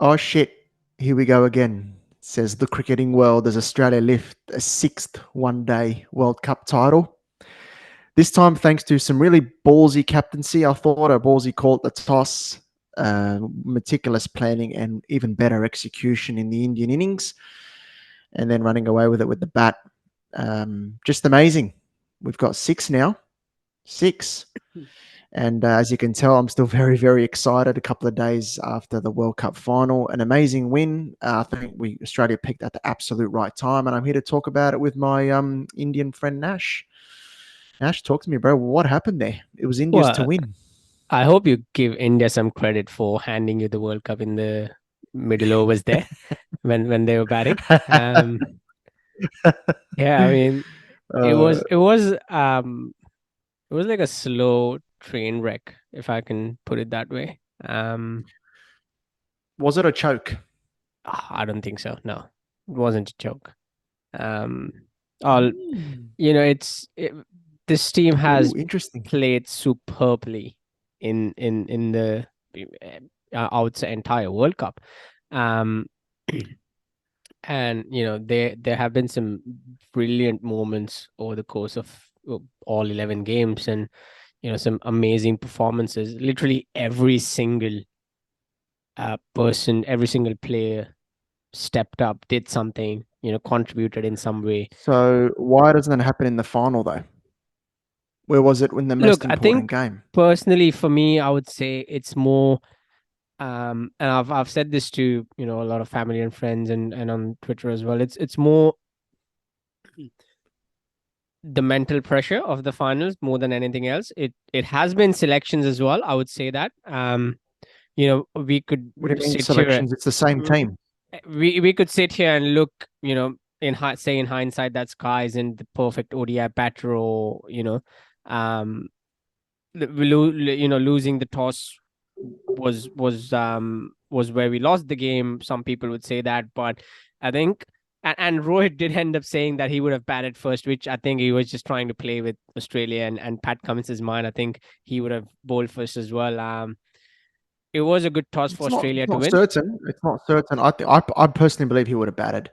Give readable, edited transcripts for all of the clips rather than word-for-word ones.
Oh shit, here we go again. Says the cricketing world as Australia lift a sixth one day World Cup title. This time, thanks to some really ballsy captaincy, I thought a ballsy call at the toss, meticulous planning, and even better execution in the Indian innings, and then running away with it with the bat. Just amazing. We've got six now. Six. And as you can tell, I'm still very, very excited. A couple of days after the World Cup final, an amazing win. I think Australia picked at the absolute right time, and I'm here to talk about it with my Indian friend Nash. Nash, talk to me, bro. What happened there? It was India's to Well, win. I hope you give India some credit for handing you the World Cup in the middle overs there when they were batting. Um, yeah, I mean it uh, was it was um it was like a slow train wreck, if I can put it that way. was it a choke? I don't think so. No, it wasn't a joke. Um, all Mm. this team has Ooh, interesting. played superbly in the I would say entire World Cup. Um, and there have been some brilliant moments over the course of all 11 games, and some amazing performances. Literally every single person, every single player stepped up, did something, contributed in some way. So why doesn't it happen in the final though? Where was it in the Look, most I important think game? personally for me, I would say it's more and I've said this to a lot of family and friends, and on Twitter as well. It's more the mental pressure of the finals more than anything else. It has been selections as well, I would say that. We could What do you mean sit here selections? It's the same mm, team. we could sit here and look, say in hindsight that Sky isn't the perfect ODI batter, or um losing the toss was where we lost the game. Some people would say that, but I think and Rohit did end up saying that he would have batted first, which I think he was just trying to play with Australia and Pat Cummins' mind. I think he would have bowled first as well. It was a good toss for It's not. Australia It's to not win. certain. It's not certain. I personally believe he would have batted.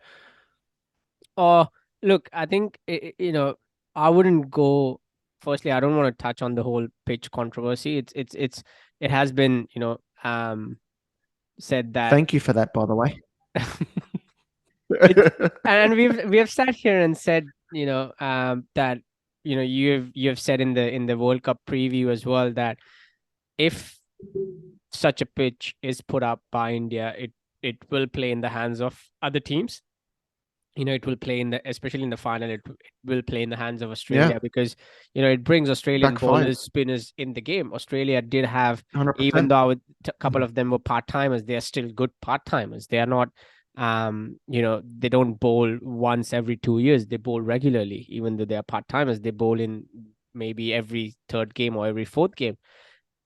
Uh Look, I think I wouldn't go. Firstly, I don't want to touch on the whole pitch controversy. It has been said that Thank you for that, by the way. it's and we have sat here and said that you have said in the World Cup preview as well that if such a pitch is put up by India, it will play in the hands of other teams. It will play in the especially in the final. It will play in the hands of Yeah, Australia because it brings Australian backfired. bowlers, spinners in the game. Australia did have, even 100%. though a couple of them were part timers, they are still good part timers. They are not, they don't bowl once every 2 years. They bowl regularly, even though they are part timers. They bowl in maybe every third game or every fourth game.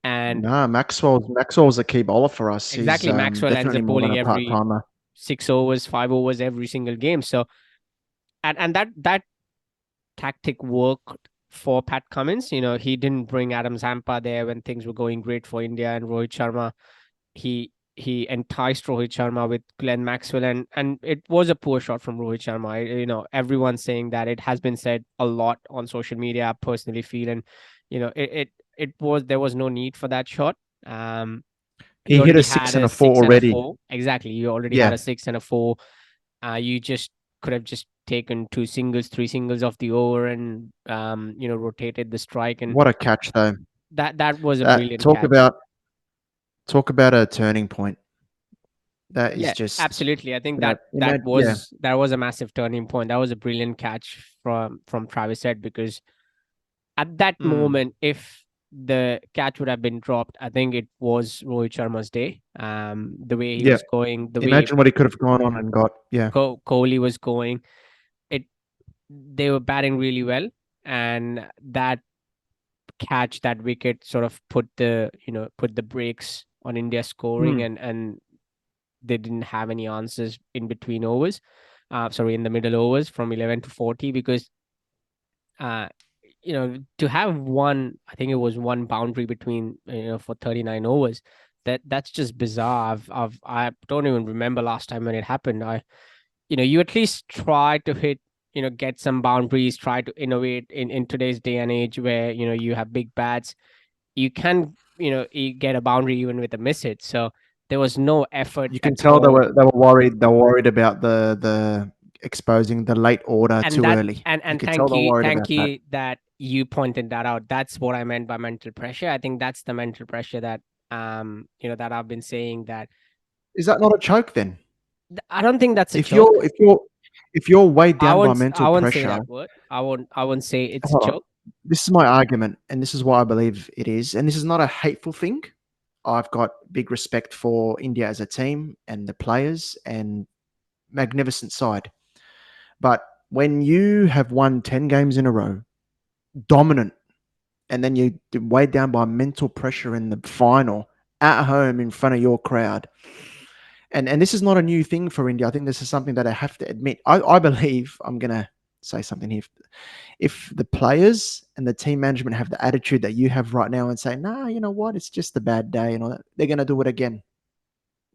And Nah, Maxwell's a key bowler for us. He's exactly, Maxwell ends definitely up more than bowling a part every timer. 6 overs, 5 overs every single game. So and that tactic worked for Pat Cummins. He didn't bring Adam Zampa there when things were going great for India and Rohit Sharma. He enticed Rohit Sharma with Glenn Maxwell, and it was a poor shot from Rohit Sharma. Everyone's saying that. It has been said a lot on social media. I personally feel, and it was there was no need for that shot. You He hit already a had six and a a four six and a already. four. Exactly, you already had Yeah, a six and a four. You just could have just taken two singles, three singles off the over, and rotated the strike, and what a catch though. that was a That brilliant catch. talk about a turning point. That is Yeah, just absolutely. I think that yeah. was a massive turning point. That was a brilliant catch from Travis Head, because at that Mm. moment, if the catch would have been dropped, I think it was Rohit Sharma's day. The way he Yeah. was going, the way Imagine what he could have gone on and got. Yeah. Kohli was going, it they were batting really well, and that catch, that wicket, sort of put the brakes on India scoring, Mm. and they didn't have any answers in between overs. Sorry, in the middle overs from 11 to 40, because uh, to have one, I think it was one boundary between for 39 overs. that's just bizarre. I don't even remember last time when it happened. You at least try to hit, get some boundaries, try to innovate in today's day and age where, you have big bats. You can, you get a boundary even with a miss hit. So there was no effort You at can tell all. they were worried. They were worried about the exposing the late order And too that early. You and could tell they're worried thank about that. you that you pointed that out. That's what I meant by mental pressure. I think that's the mental pressure that, that I've been saying that. Is that not a choke then? I don't think that's a If you're choke. if you're if you're weighed I down by won't mental I won't say pressure, that word. I won't say it's a hold on. choke. This is my argument, and this is why I believe it is. And this is not a hateful thing. I've got big respect for India as a team and the players and magnificent side. But when you have won 10 games in a row, dominant, and then you're weighed down by mental pressure in the final at home in front of your crowd, and this is not a new thing for India. I think this is something that I have to admit. I believe I'm going to say something here. If the players and the team management have the attitude that you have right now and say, nah, you know what, it's just a bad day and all that, they're going to do it again.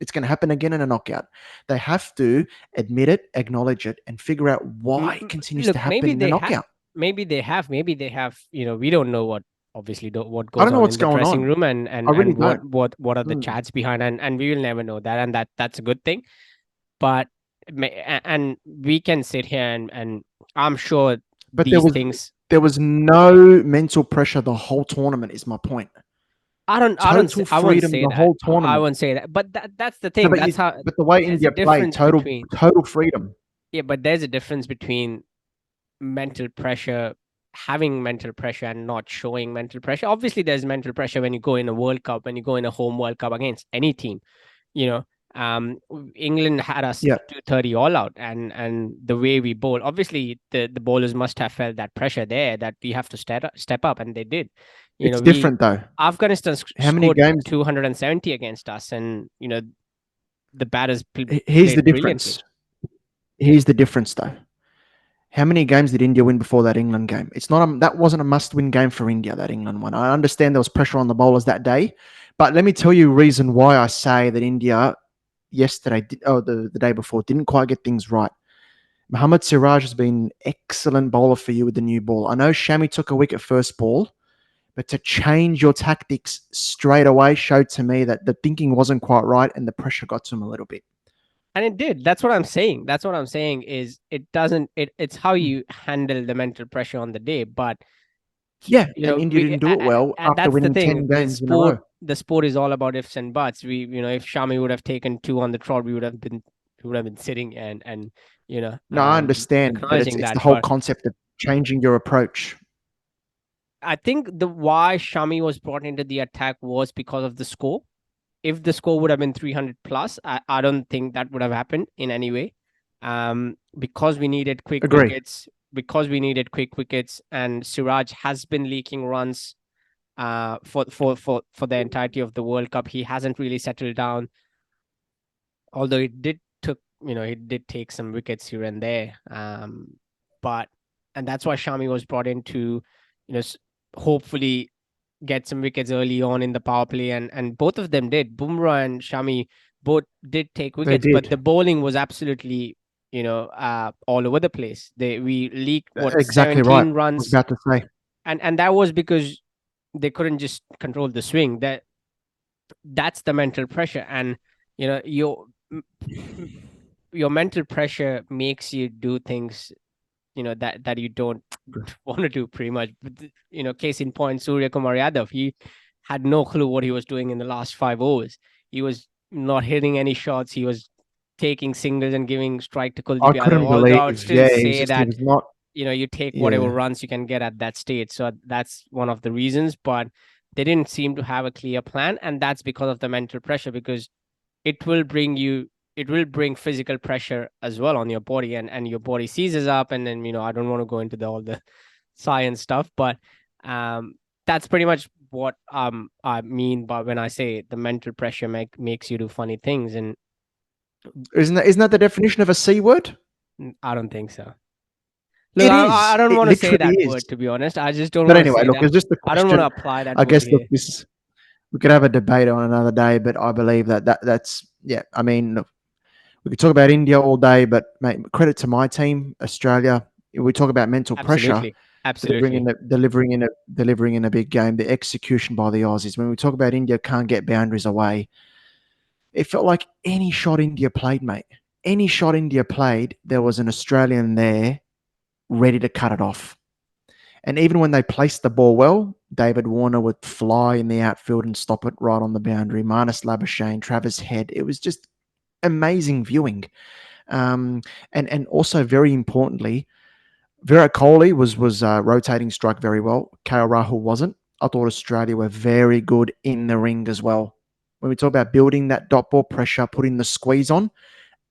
It's going to happen again in a knockout. They have to admit it, acknowledge it, and figure out why it continues to Look, happen in the knockout. maybe they have. We don't know what, obviously, what I goes don't know on what's in the going dressing on. room, I really and don't. what are the Mm. chats behind, and we will never know that, and that's a good thing. But and we can sit here and I'm sure But these things. there was no mental pressure the whole tournament. Is my point. Total I won't freedom say the that. whole I tournament. won't say that. But that's the No, thing. That's how. but the way There's a India played, difference between. total freedom. Yeah, but there's a difference between mental pressure, having mental pressure and not showing mental pressure. Obviously, there's mental pressure when you go in a World Cup, when you go in a home World Cup against any team. You know, England had us Yeah, 230 all out, and the way we bowl. Obviously, the bowlers must have felt that pressure there that we have to step up, and they did. it's We different though. Afghanistan How many scored games? 270 against us, and the batters Here's the played brilliantly. difference. Here's the difference though. How many games did India win before that England game? It's not that wasn't a must-win game for India. That England one. I understand there was pressure on the bowlers that day, but let me tell you a reason why I say that India yesterday, the day before, didn't quite get things right. Mohammad Siraj has been excellent bowler for you with the new ball. I know Shami took a wicket first ball, but to change your tactics straight away showed to me that the thinking wasn't quite right and the pressure got to him a little bit. And it did. That's what I'm saying. That's what I'm saying is it doesn't it's how Mm. you handle the mental pressure on the day. But Yeah, and India we didn't do it well and after that's the winning thing. 10 games in a row. The sport is all about ifs and buts. If Shami would have taken two on the trot, we would have been sitting and No, I understand, but acknowledging it's the that. whole But concept of changing your approach. I think the why Shami was brought into the attack was because of the score. If the score would have been 300 plus, I don't think that would have happened in any way. Because we needed quick Agree. wickets, and Siraj has been leaking runs for the entirety of the World Cup. He hasn't really settled down, although it did take some wickets here and there. But and that's why Shami was brought in to, hopefully get some wickets early on in the power play, and both of them did. Bumrah and Shami both did take They wickets, but did. the bowling was absolutely all over the place. We leaked what Exactly right. 17 I was runs, about to say. and that was because they couldn't just control the swing. That's the mental pressure, and you know your your mental pressure makes you do things that you don't want to do pretty much. But case in point, Surya Kumar Yadav, he had no clue what he was doing in the last 5 overs. He was not hitting any shots. He was taking singles and giving strike to I Kuldeep Yadav. couldn't Although I would believe, still yeah, he's say just, he that was not, you take whatever yeah. runs you can get at that stage. So that's one of the reasons. But they didn't seem to have a clear plan, and that's because of the mental pressure. Because it will bring you it will bring physical pressure as well on your body, and your body seizes up, and then I don't want to go into all the science stuff, but um that's pretty much what I mean by when I say the mental pressure makes you do funny things. And Isn't that the definition of a C word? I don't think so. Look, It I is. don't It want to say literally that is. word, to be honest. I just don't But want to anyway, say look, that. it's just a I don't want to question. apply that I word guess, look, here. we could have a debate on another day, but I believe that's yeah. I mean, look, we could talk about India all day, but mate, credit to my team, Australia. We talk about mental pressure, Absolutely. Absolutely. delivering in a big game. The execution by the Aussies. When we talk about India can't get boundaries away, it felt like any shot India played, mate. Any shot India played, there was an Australian there ready to cut it off. And even when they placed the ball well, David Warner would fly in the outfield and stop it right on the boundary. Marnus Labuschagne, Travis Head. It was just amazing viewing. Um, and also very importantly, Virat Kohli was rotating strike very well. KL Rahul wasn't. I thought Australia were very good in the ring as well. When we talk about building that dot ball pressure, putting the squeeze on,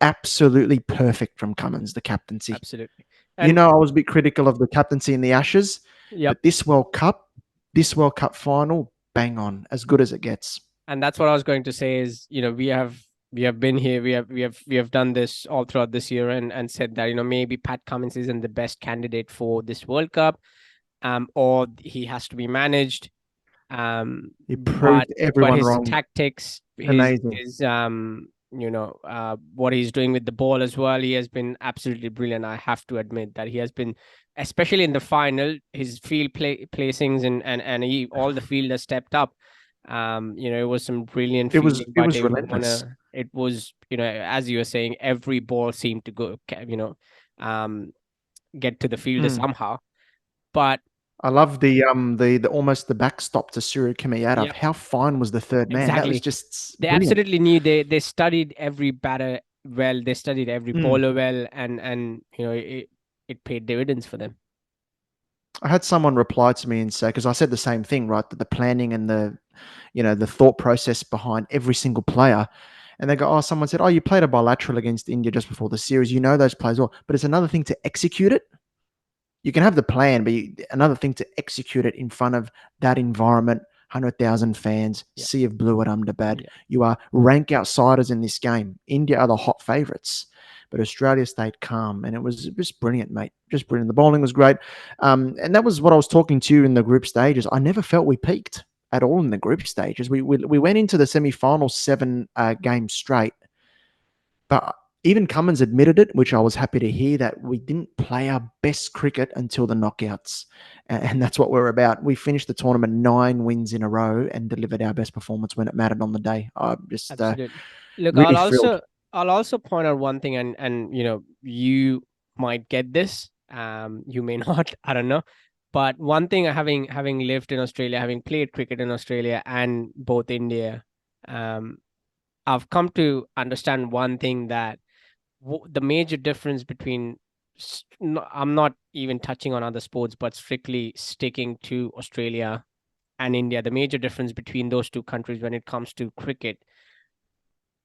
absolutely perfect from Cummins, the captaincy. Absolutely. You And know, I was a bit critical of the captaincy in the Ashes, yep. but this World Cup final, bang on, as good as it gets. And that's what I was going to say is, we have been here, we have done this all throughout this year, and said that, maybe Pat Cummins isn't the best candidate for this World Cup, or he has to be managed. He But proved but everyone his wrong. tactics, Amazing. his what he's doing with the ball as well, he has been absolutely brilliant. I have to admit that he has been, especially in the final, his placings, and all the fielders stepped up. It was some brilliant fielding It by was David relentless. Warner. It was, as you were saying, every ball seemed to um, get to the fielder Mm. somehow. But I love the almost the backstop to Surya Yadav. yeah, How fine was the third man? That was exactly. just They brilliant. absolutely knew, they studied every batter well, they studied every Mm. bowler well, and it paid dividends for them. I had someone reply to me and say, because I said the same thing, right? That the planning and the thought process behind every single player. And they go, oh, someone said, oh, you played a bilateral against India just before the series. You know those players well, but it's another thing to execute it. You can have the plan, but another thing to execute it in front of that environment, 100,000 fans, Yeah, sea of blue at Ahmedabad. yeah, You are rank outsiders in this game. India are the hot favourites, but Australia stayed calm, and it was just brilliant, mate. Just brilliant. The bowling was great, and that was what I was talking to you in the group stages. I never felt we peaked at all in the group stages. We went into the semi-final seven games straight, but even Cummins admitted it, which I was happy to hear, that we didn't play our best cricket until the knockouts. And that's what we're about. We finished the tournament 9 wins in a row and delivered our best performance when it mattered on the day. I'm just absolutely. Look, really thrilled. I'll also point out one thing, and you might get this, you may not, I don't know. But one thing, having lived in Australia, having played cricket in Australia and both India, um, I've come to understand one thing, that the major difference between, I'm not even touching on other sports, but strictly sticking to Australia and India, the major difference between those two countries when it comes to cricket.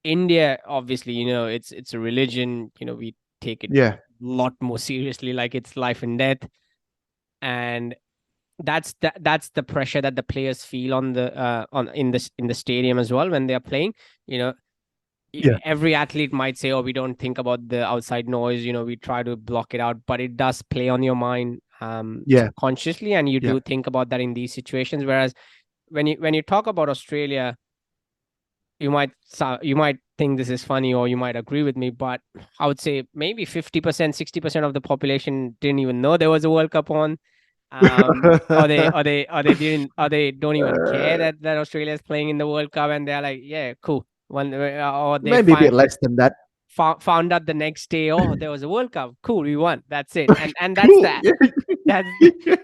India, obviously, it's a religion. We take it Yeah. a lot more seriously, like it's life and death, and that's the pressure that the players feel on the on in the stadium as well when they are playing. You know, Yeah. every athlete might say, oh, we don't think about the outside noise, we try to block it out, but it does play on your mind, Yeah. subconsciously, and you Yeah. do think about that in these situations. Whereas when you talk about Australia, you might think this is funny, or you might agree with me, but I would say maybe 50%, 60% of the population didn't even know there was a World Cup on. Or they don't even care Uh, that Australia is playing in the World Cup, and they're like, yeah, cool. Or they maybe a bit less than that. found out the next day, oh, there was a World Cup, cool, we won, that's it. And that's Cool. the Yeah.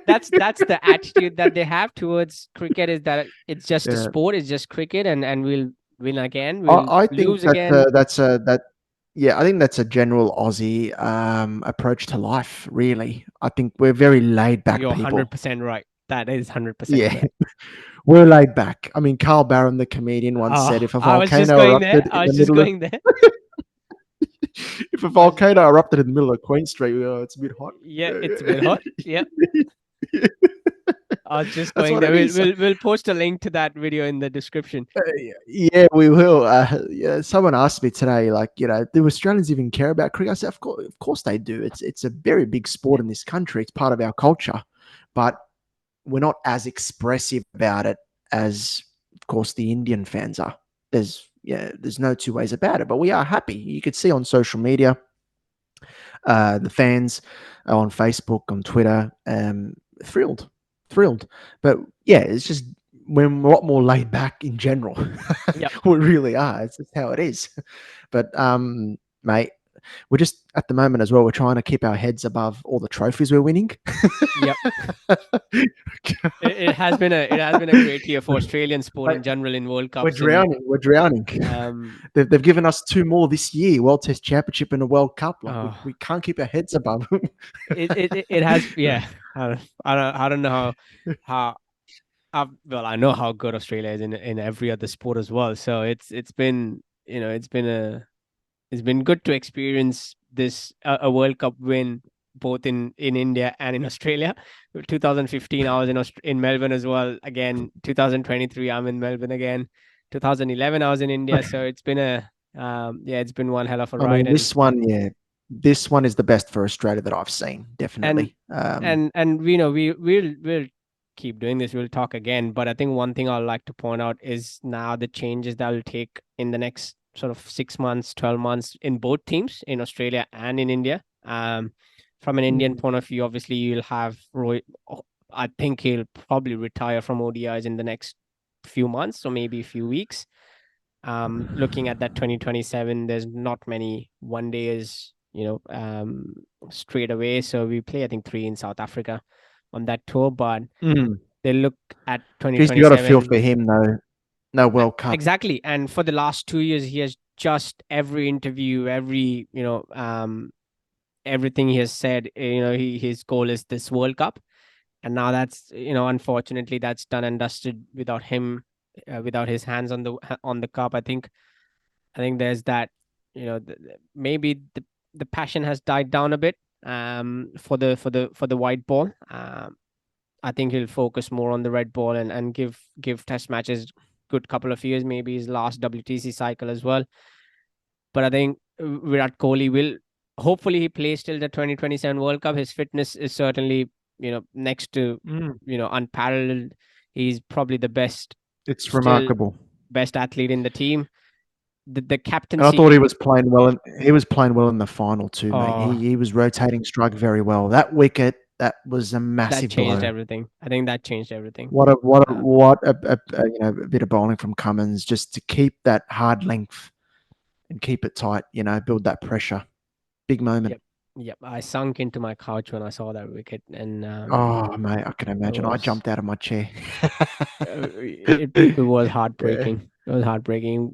that's that's the attitude that they have towards cricket, is that it's just a Yeah. sport, it's just cricket, and we'll win again, I, we'll I think lose again. yeah, I think that's a general Aussie approach to life. Really, I think we're very laid back You're people. 100% right. That is 100% Yeah, correct. we're laid back. I mean, Carl Barron, the comedian, once said, Oh, "If a I was just volcano going there. erupted I in the was just middle of going there. if a I was just, volcano erupted in the middle of Queen Street, it's a bit hot." yeah, it's a bit hot. Yeah, I was just That's going what there. it is. We'll post a link to that video in the description. Yeah, we will. Yeah, someone asked me today, like, do Australians even care about cricket? I said, of course they do. It's a very big sport Yeah, in this country. It's part of our culture, but we're not as expressive about it as of course, the Indian fans are. There's no two ways about it. But we are happy. You could see on social media, the fans on Facebook, on Twitter, thrilled, thrilled. But yeah, it's just we're a lot more laid back in general. Yep. We really are. It's just how it is. But mate, we're just at the moment as well. We're trying to keep our heads above all the trophies we're winning. Yep. It has been a great year for Australian sport Mate, in general in World we're Cups, and drowning. We're drowning. um, They've given us two more this year: World Test Championship and a World Cup. Like we, oh, we can't keep our heads above them. it has, yeah. I don't know how well, I know how good Australia is in every other sport as well. So it's been, it's been good to experience this a World Cup win both in India and in Australia. 2015, I was in Melbourne as well. Again, 2023, I'm in Melbourne again. 2011, I was in India. So it's been yeah, it's been one hell of a I ride. mean, this one, yeah, this one is the best for Australia that I've seen, And definitely. and you know, we'll keep doing this. We'll talk again, but I think one thing I'd like to point out is now the changes that will take in the next sort of 6 months, 12 months in both teams, in Australia and in India. From an Indian Mm, point of view, obviously you'll have Rohit. I think he'll probably retire from ODIs in the next few months or maybe a few weeks. Looking at that 2027, there's not many one days, straight away. So we play, I think, three in South Africa on that tour, but mm. they look at Geez, you got to feel 2027. for him though. No World Cup. Exactly. And for the last 2 years, he has just every interview, everything he has said, his goal is this World Cup. And now that's, unfortunately, that's done and dusted without him, without his hands on the cup. I think there's that, maybe the passion has died down a bit, for the white ball. I think he'll focus more on the red ball, and give test matches good couple of years, maybe his last WTC cycle as well. But I think Virat Kohli will, hopefully he plays till the 2027 World Cup. His fitness is certainly, next to, Mm. unparalleled. He's probably the best, It's still remarkable. best athlete in the team. The And I thought captaincy, he was playing well in the final too, mate. oh, He was rotating strike very well. That wicket, that was a that massive changed blow. everything. I think that changed everything. Um, A bit of bowling from Cummins just to keep that hard length and keep it tight. Build that pressure. Big moment. yep, yep. I sunk into my couch when I saw that wicket, and Oh, mate, I can it imagine. I was jumped out of my chair. it was Yeah. heartbreaking. It was heartbreaking.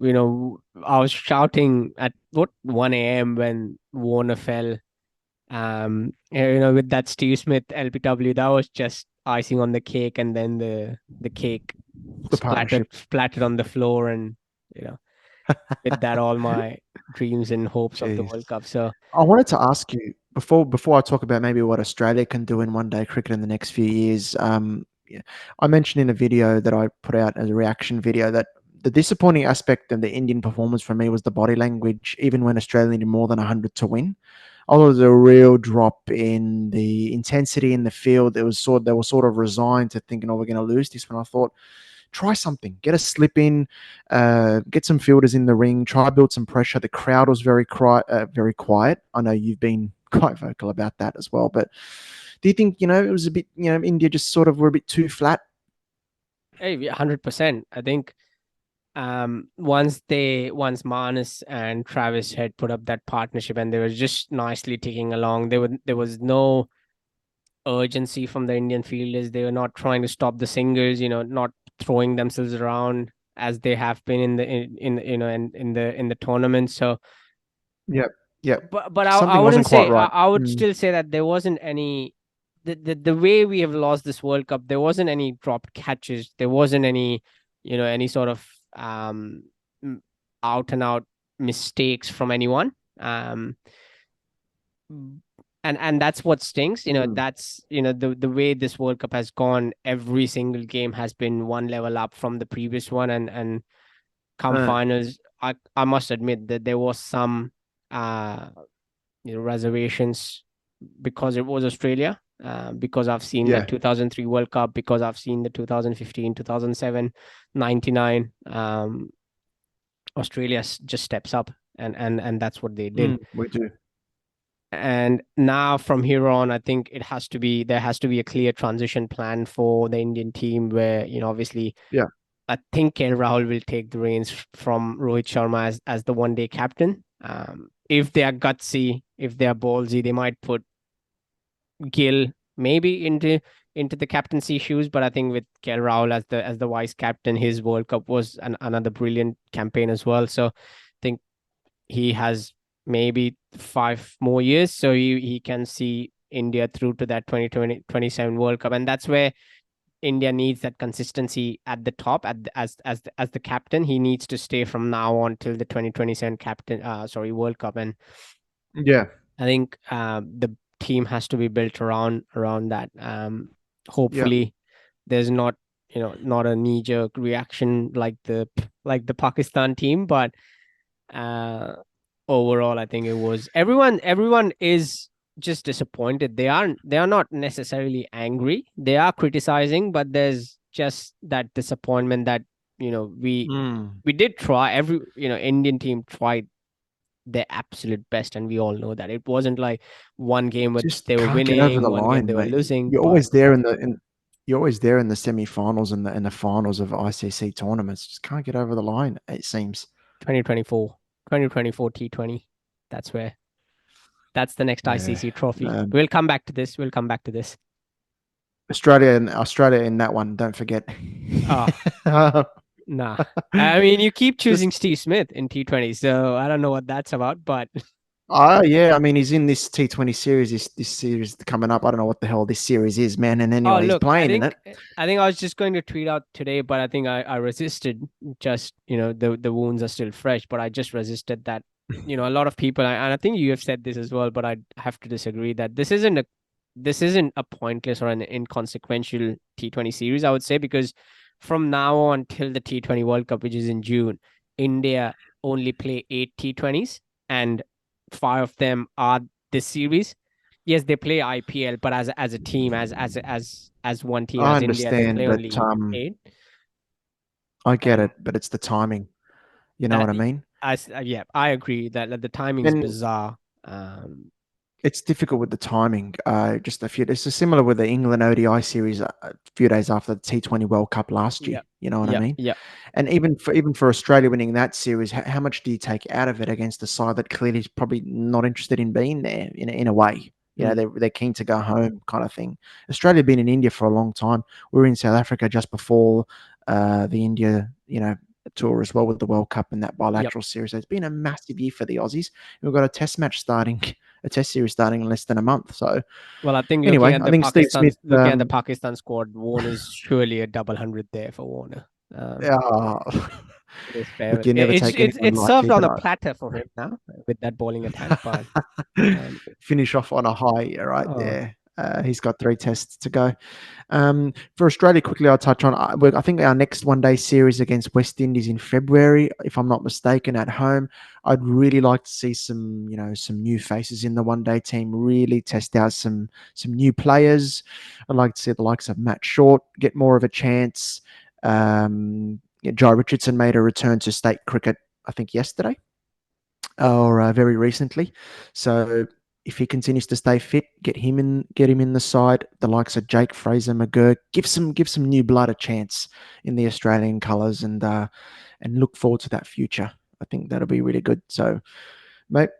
I was shouting at what 1 a.m. when Warner fell. With that Steve Smith LPW, that was just icing on the cake, and then the cake The partnership. splattered on the floor, and you know, with that, all my dreams and hopes of the Jeez. World Cup. So, I wanted to ask you before I talk about maybe what Australia can do in one day cricket in the next few years. Yeah, I mentioned in a video that I put out as a reaction video that the disappointing aspect of the Indian performance for me was the body language, even when Australia needed more than 100 to win. Although there was a real drop in the intensity in the field, they were sort of resigned to thinking, "Oh, we're going to lose this." When I thought, try something, get a slip in, get some fielders in the ring, try build some pressure. The crowd was very quiet. I know you've been quite vocal about that as well, but do you think it was a bit India just sort of were a bit too flat? hey, 100%. I think once Manas and Travis had put up that partnership, and they were just nicely ticking along, there was no urgency from the Indian fielders. They were not trying to stop the singles, not throwing themselves around as they have been in the tournament. So, Yep, yep. but I Something wouldn't wasn't quite say, right. I would still say that there wasn't any, the way we have lost this World Cup, there wasn't any dropped catches, there wasn't any sort of m- out and out mistakes from anyone. And that's what stinks. Mm. That's the way this World Cup has gone. Every single game has been one level up from the previous one, and come Uh, finals, I must admit that there was some reservations, because it was Australia. because I've seen that Yeah. 2003 World Cup, because I've seen the 2015, 2007, 99. Australia just steps up, and that's what they did. We do. And now from here on, I think there has to be a clear transition plan for the Indian team, where obviously Yeah. I think Ken Rahul will take the reins from Rohit Sharma as the one day captain. If they are gutsy, if they are ballsy, they might put Gill maybe into the captaincy shoes. But I think with Ken Rahul as the vice captain, his World Cup was another brilliant campaign as well. So I think he has maybe 5 more years, so he can see India through to that 2027 World Cup, and that's where India needs that consistency at the top, as the captain. He needs to stay from now on till the 2027 World Cup, and Yeah. I think the team has to be built around that. Yeah. Hopefully, there's not a knee jerk reaction like the Pakistan team, but uh, overall, I think it was everyone is just disappointed. They are not necessarily angry. They are criticizing, but there's just that disappointment that you know we Mm. we did try. Indian team tried their absolute best, and we all know that it wasn't like one game which Just they were can't get over winning, the one game line, they were mate. losing. You're But always there you're always there in the semi-finals and the finals of ICC tournaments. Just can't get over the line, it seems. 2024, 2024 T20, that's where that's the next Yeah. ICC trophy. Um, We'll come back to this. We'll come back to this. Australia in that one, don't forget. Ah, nah. I mean, you keep choosing Just Steve Smith in T20, so I don't know what that's about, but yeah, I mean he's in this T20 series, this series coming up. I don't know what the hell this series is, man. And oh, anyway, he's look, playing in it. I think I was just going to tweet out today, but I think I resisted. Just the wounds are still fresh, but I just resisted that. A lot of people, and I think you have said this as well, but I have to disagree that this isn't a pointless or an inconsequential T20 series. I would say, because from now on till the T20 World Cup, which is in June, India only play 8 T20s, and 5 of them are this series. Yes, they play IPL, but as a team, as one team, I as India, they understand, play but only eight. I get And it, but it's the timing. You know that, what I mean? yeah, I agree that the timing is And bizarre. Um, it's difficult with the timing. Just a few. It's similar with the England ODI series a few days after the T20 World Cup last year. yep, You know what I yep, mean? yep. And even for Australia winning that series, how much do you take out of it against a side that clearly is probably not interested in being there in a way? You know, Mm, they're keen to go home, kind of thing. Australia been in India for a long time. We were in South Africa just before the India, tour as well with the World Cup and that yep. bilateral series. So it's been a massive year for the Aussies. We've got a test match starting, a test series starting in less than a month. So Well, I think anyway, I think Steve Smith. Looking at the Pakistan squad, Warner's surely a double hundred there for Warner. Um, Uh, it is fair. look, you never take anyone It's served lightly, on but a platter for him now with that bowling attack. But um, finish off on a high right oh, there. He's got 3 tests to go. For Australia, quickly, I'll touch on. I think our next one-day series against West Indies in February, if I'm not mistaken, at home. I'd really like to see some new faces in the one-day team. Really test out some new players. I'd like to see the likes of Matt Short get more of a chance. Jai Richardson made a return to state cricket, I think yesterday or very recently. So if he continues to stay fit, get him in the side. The likes of Jake Fraser, McGurk, give some new blood a chance in the Australian colours, and look forward to that future. I think that'll be really good. So, mate,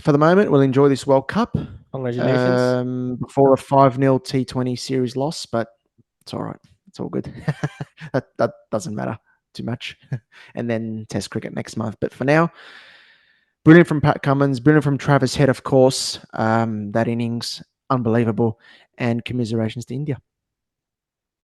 for the moment, we'll enjoy this World Cup congratulations. before a 5-0 T20 series loss, but it's all right. It's all good. that doesn't matter too much. And then Test cricket next month. But for now, brilliant from Pat Cummins, brilliant from Travis Head, of course. That innings, unbelievable. And commiserations to India.